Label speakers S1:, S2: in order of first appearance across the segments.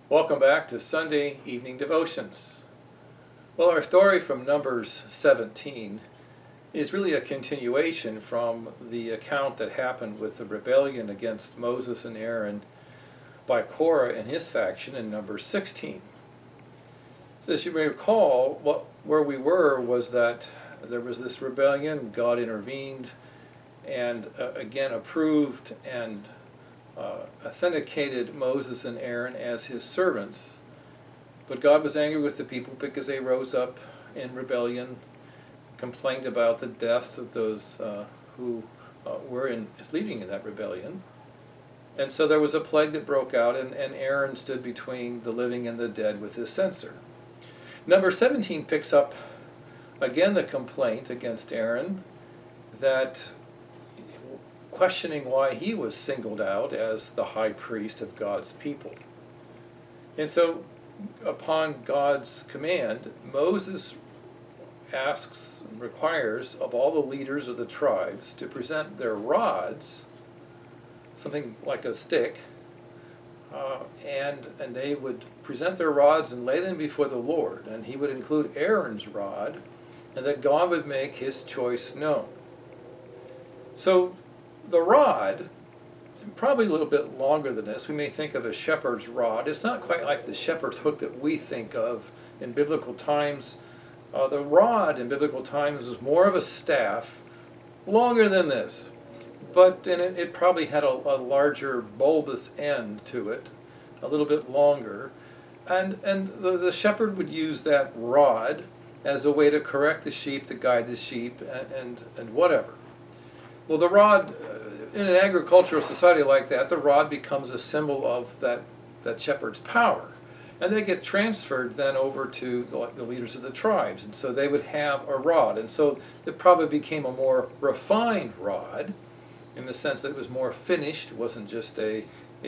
S1: Welcome back to Sunday Evening Devotions. Well, our story from Numbers 17 is really a continuation from the account that happened with the rebellion against Moses and Aaron by Korah and his faction in Numbers 16. So as you may recall, where we were was that there was this rebellion, God intervened and again approved and authenticated Moses and Aaron as his servants. But God was angry with the people because they rose up in rebellion, complained about the deaths of those who were leading in that rebellion. And so there was a plague that broke out, and Aaron stood between the living and the dead with his censer. Number 17 picks up again the complaint against Aaron, that questioning why he was singled out as the high priest of God's people. And so, upon God's command, Moses asks and requires of all the leaders of the tribes to present their rods, something like a stick, and they would present their rods and lay them before the Lord, and he would include Aaron's rod, and that God would make his choice known. So the rod, probably a little bit longer than this, we may think of a shepherd's rod. It's not quite like the shepherd's hook that we think of in biblical times. The rod in biblical times was more of a staff, longer than this, but it probably had a larger bulbous end to it, a little bit longer, and the shepherd would use that rod as a way to correct the sheep, to guide the sheep, and whatever. Well, the rod, in an agricultural society like that, the rod becomes a symbol of that shepherd's power. And they get transferred then over to the leaders of the tribes. And so they would have a rod. And so it probably became a more refined rod, in the sense that it was more finished. It wasn't just a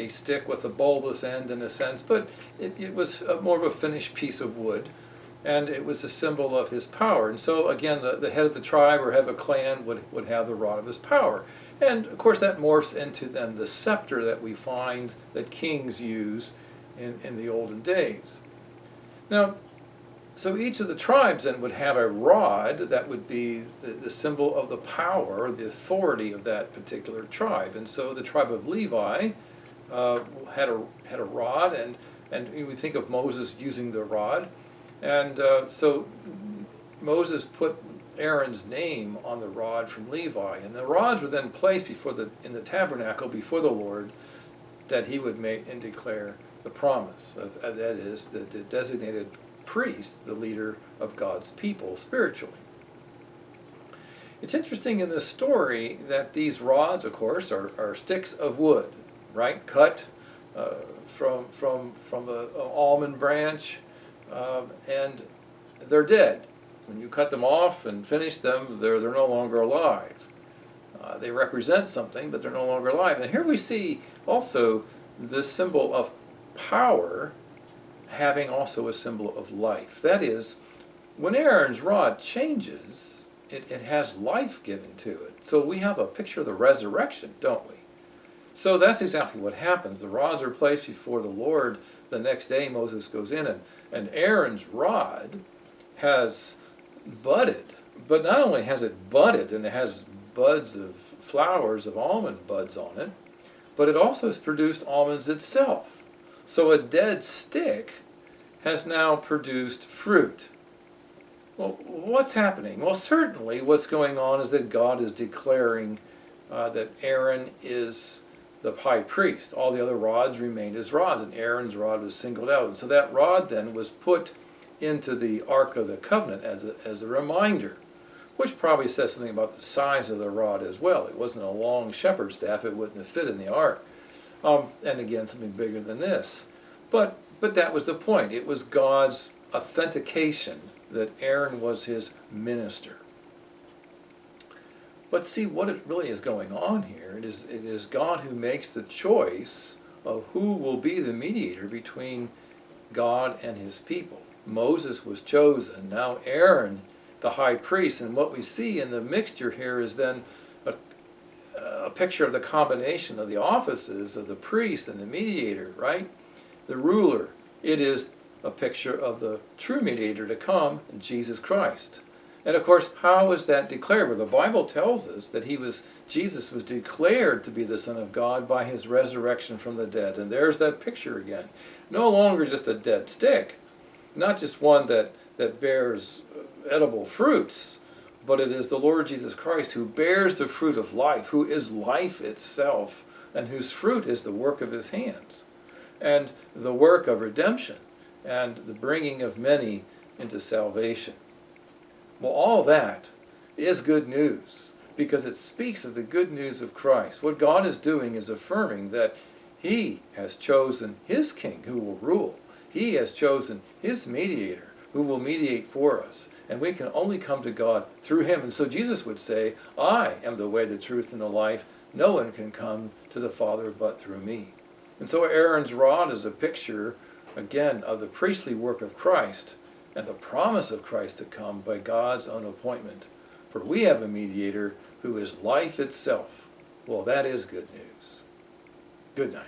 S1: stick with a bulbous end in a sense, but it was more of a finished piece of wood. And it was a symbol of his power. And so, again, the head of the tribe or head of a clan would have the rod of his power. And, of course, that morphs into then the scepter that we find that kings use in the olden days. Now, so each of the tribes then would have a rod that would be the symbol of the power, the authority of that particular tribe. And so the tribe of Levi had a rod, and we think of Moses using the rod. And so Moses put Aaron's name on the rod from Levi, and the rods were then placed in the tabernacle before the Lord, that he would make and declare the promise of that is the designated priest, the leader of God's people spiritually. It's interesting in this story that these rods, of course, are sticks of wood, right, cut from an almond branch. And they're dead. When you cut them off and finish them, they're no longer alive. They represent something, but they're no longer alive. And here we see also this symbol of power having also a symbol of life. That is, when Aaron's rod changes, it has life given to it. So we have a picture of the resurrection, don't we? So that's exactly what happens. The rods are placed before the Lord. The next day Moses goes in, and Aaron's rod has budded. But not only has it budded, and it has buds of flowers of almond buds on it, but it also has produced almonds itself. So a dead stick has now produced fruit. Well, what's happening? Well, certainly what's going on is that God is declaring that Aaron is the high priest. All the other rods remained as rods, and Aaron's rod was singled out. And so that rod then was put into the Ark of the Covenant as a reminder, which probably says something about the size of the rod as well. It wasn't a long shepherd's staff. It wouldn't have fit in the Ark. And again, something bigger than this. But that was the point. It was God's authentication that Aaron was his minister. But see, what it really is going on here, it is God who makes the choice of who will be the mediator between God and his people. Moses was chosen. Now Aaron, the high priest. And what we see in the mixture here is then a picture of the combination of the offices of the priest and the mediator, right? The ruler It is a picture of the true mediator to come, Jesus Christ. And of course, how is that declared? Well, the Bible tells us that Jesus was declared to be the Son of God by his resurrection from the dead. And there's that picture again. No longer just a dead stick, not just one that bears edible fruits, but it is the Lord Jesus Christ who bears the fruit of life, who is life itself, and whose fruit is the work of his hands, and the work of redemption, and the bringing of many into salvation. Well, all that is good news, because it speaks of the good news of Christ. What God is doing is affirming that he has chosen his king who will rule. He has chosen his mediator who will mediate for us. And we can only come to God through him. And so Jesus would say, I am the way, the truth, and the life. No one can come to the Father but through me. And so Aaron's rod is a picture, again, of the priestly work of Christ and the promise of Christ to come by God's own appointment. For we have a mediator who is life itself. Well, that is good news. Good night.